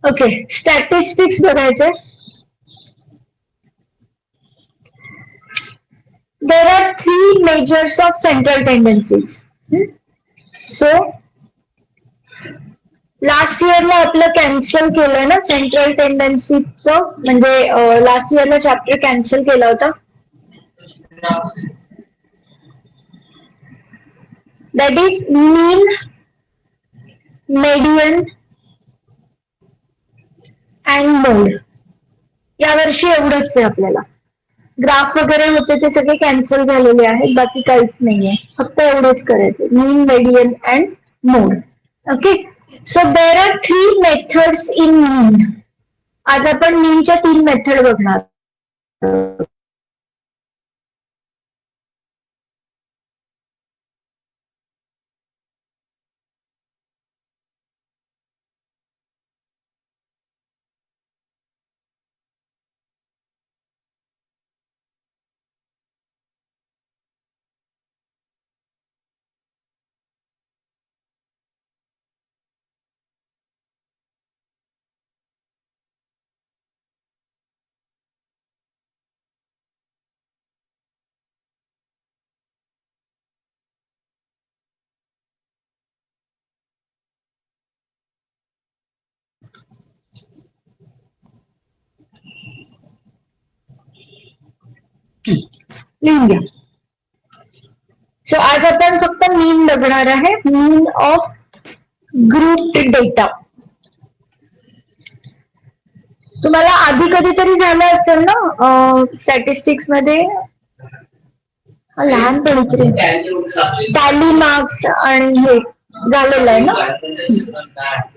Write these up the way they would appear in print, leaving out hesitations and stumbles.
Okay, statistics बघायचं. There are three measures of central tendencies. So, last इयरला आपलं cancel केलंय ना सेंट्रल टेंडन्सीचं, म्हणजे लास्ट इयरला चॅप्टर कॅन्सल केला होता. That is mean, median and mode. यावर्षी एवढंच आहे आपल्याला. ग्राफ वगैरे होते ते सगळे कॅन्सल झालेले आहेत, बाकी काहीच नाहीये, फक्त एवढंच करायचं, mean, median and mode. Okay, so there are 3 methods in mean. आज आपण मीनच्या 3 मेथड बघणार. लिहून घ्या. सो आज आपण फक्त मीन बघणार आहे, मीन ऑफ ग्रुप डेटा. तुम्हाला आधी कधीतरी झालं असेल ना स्टॅटिस्टिक्स मध्ये, लहानपणी टॅली मार्क्स आणि हे झालेलं आहे ना.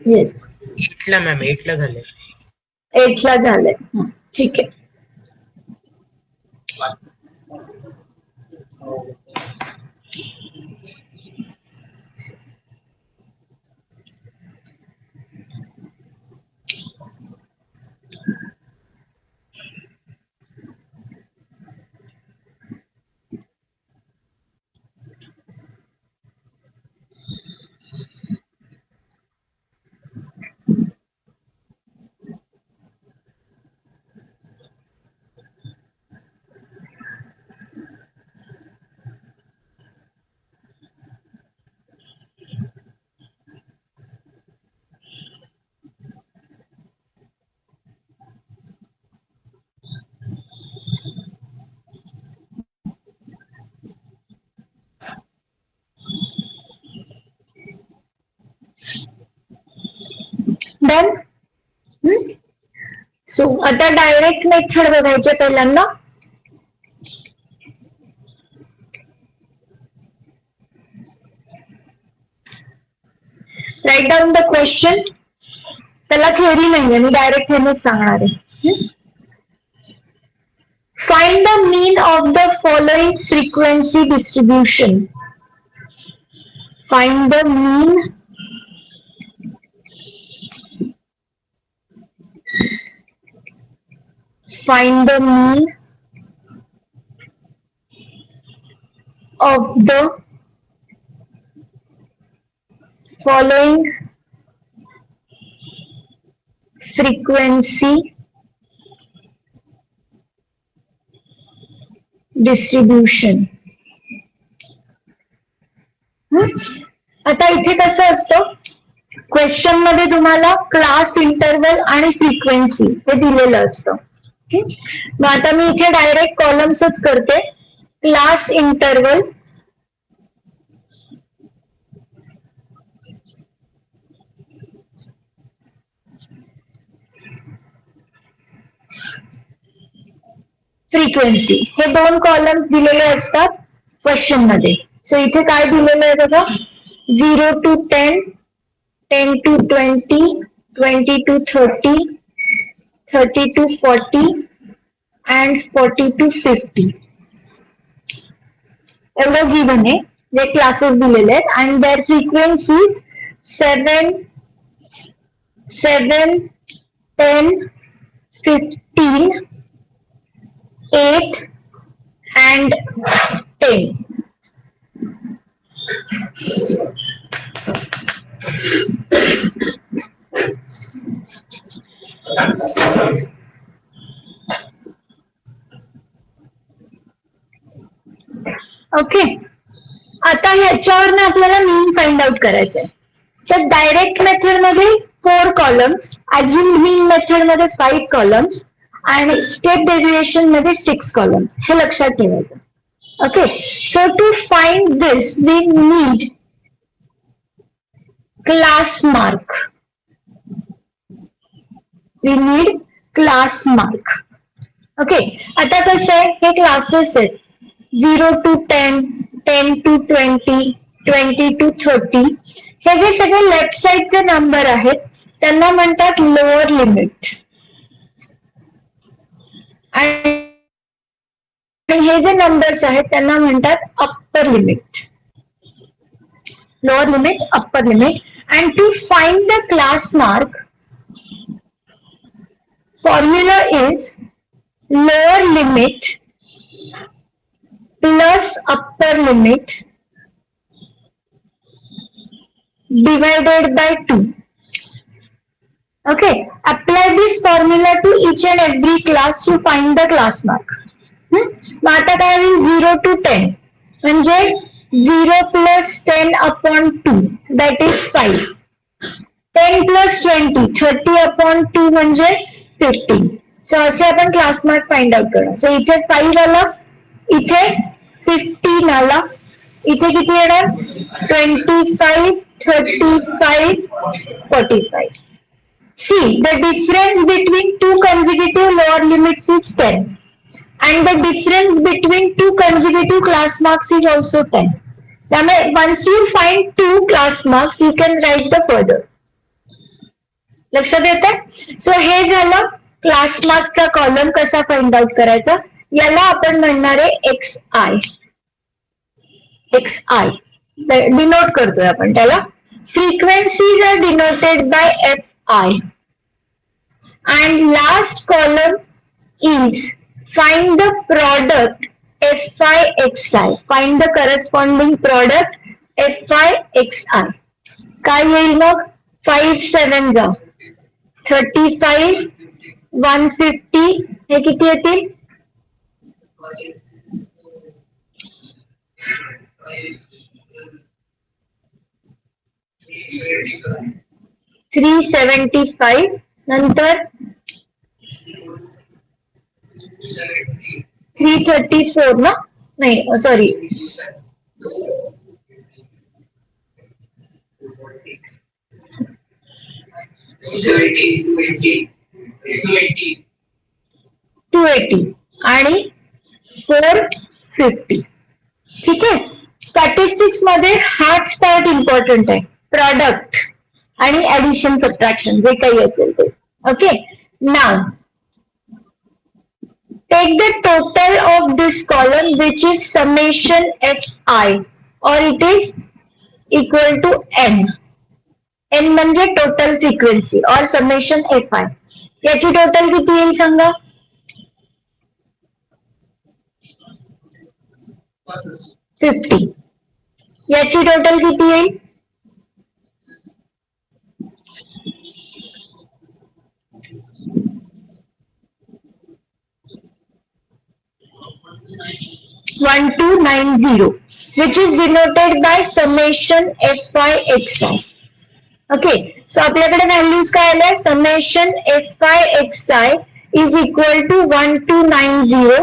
येस, 8ला मॅम, 8ला झाले. 8ला झालंय, ठीक आहे. डन. सो आता डायरेक्ट मेथड बघायचे पहिल्यांदा. Write down the question. त्याला थेअरी नाहीये, मी डायरेक्ट हेच सांगणार आहे. Find the mean of the following frequency distribution. Find the mean find the mean of the following frequency distribution. आता इथे कसं असतं, क्वेश्चन मध्ये तुम्हाला क्लास, इंटरवल आणि फ्रिक्वेन्सी हे दिलेलं असतं. मग आता मी इथे डायरेक्ट कॉलम्सच करते. क्लास, इंटरवल, फ्रिक्वेन्सी, हे 2 कॉलम्स दिलेले असतात क्वेश्चन मध्ये. सो इथे काय दिलेलं आहे बघा, 0 to 10, 10 to 20, 20 to 30, 30 to 40 and 40 to 50. एवढं गिव्हन आहे, जे क्लासेस दिलेले आहेत. And their frequencies 7, 7, 10, 15, 8 and 10. Okay, आता ह्याच्यावरनं आपल्याला मीन फाइंड आउट करायचंय. तर डायरेक्ट मेथड मध्ये 4 कॉलम्स, अज्युम्ड मीन मेथड मध्ये 5 कॉलम्स आणि स्टेप डेरिव्हेशन मध्ये 6 कॉलम्स, हे लक्षात ठेवायचं. Okay, so to find this we need class mark. We need class mark. Okay, आता कसं आहे, हे क्लासेस आहेत 0 to 10, 10 to 20, 20 to 30. हे जे सगळे लेफ्ट साइडचे नंबर आहेत त्यांना म्हणतात लोअर लिमिट, आणि हे जे नंबर्स आहेत त्यांना म्हणतात upper limit. Lower limit, upper limit. And to find the class mark, formula is lower limit plus upper limit divided by 2. Okay, apply this formula to each and every class to find the class mark. मग आता काय होईल, 0 to 10 म्हणजे 0 plus 10 upon 2 that is 5. 10 plus 20, 30 upon 2 म्हणजे 15. So असे आपण class mark find out करणार. So इथे 5 आला, इथे 15 आला, इथे किती येणार 25, 35, 45. See, the difference between two consecutive lower limits is 10 and the difference between two consecutive class marks is also 10. त्यामुळे once you find two class marks you can write the further. लक्षात येतंय? सो हे झालं class मार्कचा column कसा find out करायचा. याला आपण म्हणणार आहे XI. XI डिनोट करतोय आपण त्याला. Frequencies are denoted by FI and last column is find the product FI XI. Find the corresponding product FI XI. काय येईल मग, 5 7 जा 35, 150, हे किती येतील 375, नंतर 334 ना, नाही सॉरी 280 आणि 450. ठीक आहे, स्टॅटिस्टिक्स मध्ये हाच पार्ट इम्पॉर्टंट आहे, प्रॉडक्ट आणि ऍडिशन सबट्रॅक्शन जे काही असेल ते. Okay, now take the total of this column which is summation Fi or it is equal to n. n म्हणजे टोटल फ्रिक्वेन्सी और समेशन Fi. याची टोटल किती येईल सांगा, 50. याची टोटल किती येईल 1290, which is denoted by summation Fi Xi. Okay, so आपल्याकडे व्हॅल्यूज काय आल्या, summation Fi Xi is equal to 1290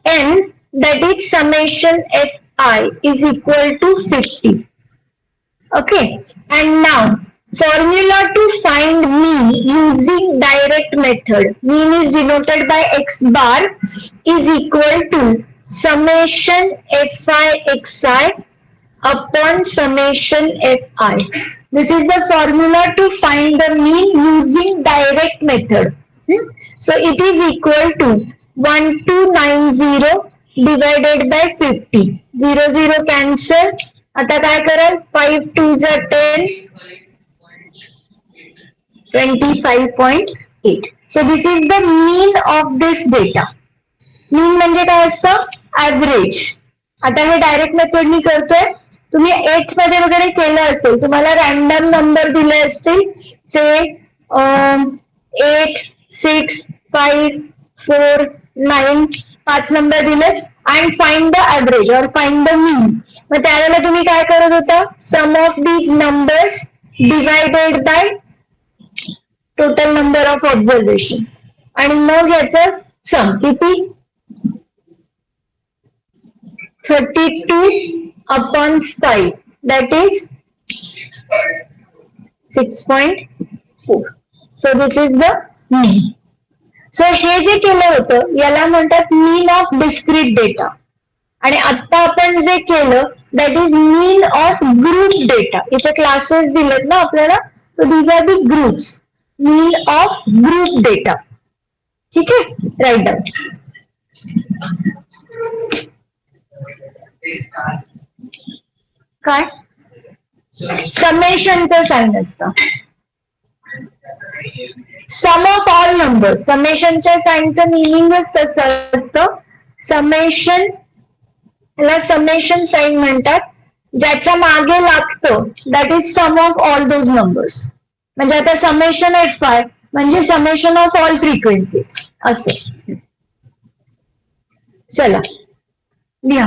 and that is summation Fi is equal to 50. Okay, and now formula to find mean using direct method. Mean is denoted by x bar is equal to summation Fi Xi upon summation Fi. This is the formula to find the mean using direct method. So it is equal to 1290 divided by 50. 0 0 cancel. आता काय कराल, 5 2s are 10, 25.8. So this is the mean of this data. mean म्हणजे काय असतं, average. आता हे direct मेथडनी करतोय, तुम्ही 8th मध्ये वगैरे केलं असेल, तुम्हाला रॅन्डम नंबर दिले असतील, से 8 6 5 4 9, 5 नंबर दिलेत and find the average or find the mean. मग त्यावेळेला तुम्ही काय करत होता, sum of these numbers divided by total number of observation आणि मग याचं सम किती 32/5 that is 6.4. So this is the mean. So हे जे केलं होतं याला म्हणतात मीन ऑफ डिस्क्रीट डेटा. आणि आता आपण जे केलं that is mean of group data. इथे क्लासेस दिलेत ना आपल्याला, so these are the groups. Mean of group data. ठीक आहे, राईट डाऊन. काय समेशनचं साइन असतं. सम ऑफ ऑल नंबर. समेशनच्या साइनचं मिनिंगच तसं असतं. समेशन ला समेशन साइन म्हणतात. ज्याच्या मागे लागतं that is sum of all those numbers. म्हणजे आता समेशन FI म्हणजे समेशन ऑफ ऑल फ्रिक्वेन्सी असं. चला लिहा.